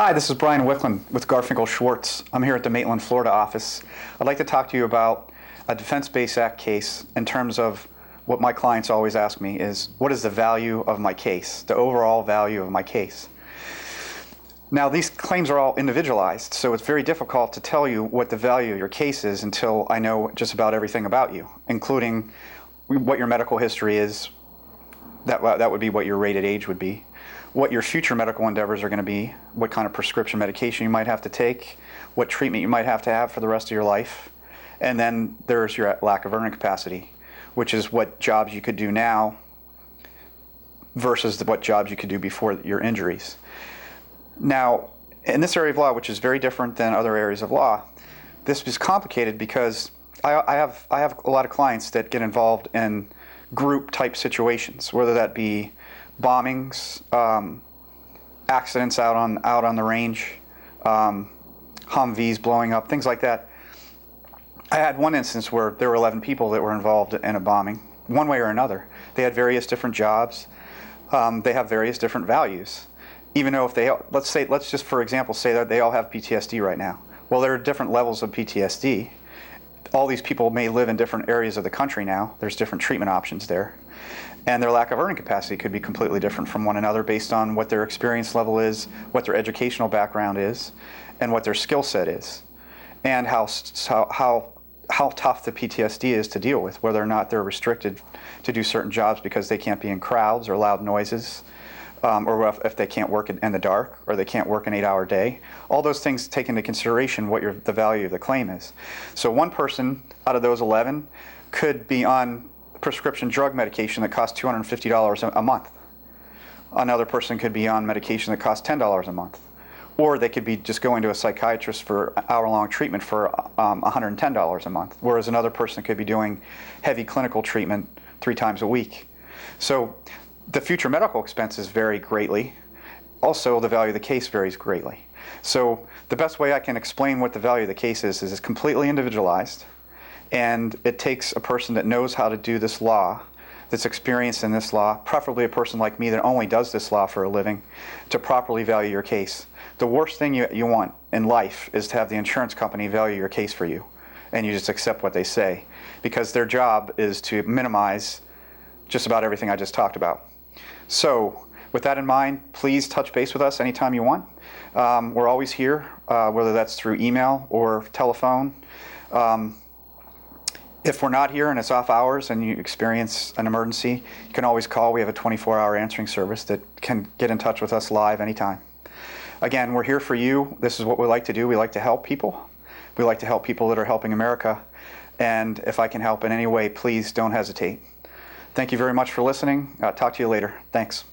Hi, this is Brian Wicklund with Garfinkel Schwartz. I'm here at the Maitland, Florida office. I'd like to talk to you about a Defense-Based Act case in terms of what my clients always ask me is, what is the value of my case, the overall value of my case? Now, these claims are all individualized, so it's very difficult to tell you what the value of your case is until I know just about everything about you, including what your medical history is. That would be what your rated age would be, what your future medical endeavors are going to be, what kind of prescription medication you might have to take, what treatment you might have to have for the rest of your life. And then there's your lack of earning capacity, which is what jobs you could do now versus what jobs you could do before your injuries. Now, in this area of law, which is very different than other areas of law, this is complicated because I have a lot of clients that get involved in group type situations, whether that be bombings, accidents out on the range, Humvees blowing up, things like that. I had one instance where there were 11 people that were involved in a bombing, one way or another. They had various different jobs. They have various different values. Even though if they, let's just for example say that they all have PTSD right now. Well, there are different levels of PTSD. All these people may live in different areas of the country now. There's different treatment options there. And their lack of earning capacity could be completely different from one another based on what their experience level is, what their educational background is, and what their skill set is, and how tough the PTSD is to deal with, whether or not they're restricted to do certain jobs because they can't be in crowds or loud noises, or if they can't work in the dark, or they can't work an 8-hour day. All those things take into consideration what the value of the claim is. So one person out of those 11 could be on prescription drug medication that costs $250 a month. Another person could be on medication that costs $10 a month. Or they could be just going to a psychiatrist for hour-long treatment for $110 a month, whereas another person could be doing heavy clinical treatment 3 times a week. So the future medical expenses vary greatly. Also, the value of the case varies greatly. So the best way I can explain what the value of the case is it's completely individualized, and it takes a person that knows how to do this law, that's experienced in this law, preferably a person like me that only does this law for a living, to properly value your case. The worst thing you want in life is to have the insurance company value your case for you, and you just accept what they say, because their job is to minimize just about everything I just talked about. So with that in mind, please touch base with us anytime you want. We're always here, whether that's through email or telephone. If we're not here and it's off hours and you experience an emergency, you can always call. We have a 24-hour answering service that can get in touch with us live anytime. Again, we're here for you. This is what we like to do. We like to help people. We like to help people that are helping America. And if I can help in any way, please don't hesitate. Thank you very much for listening. Talk to you later. Thanks.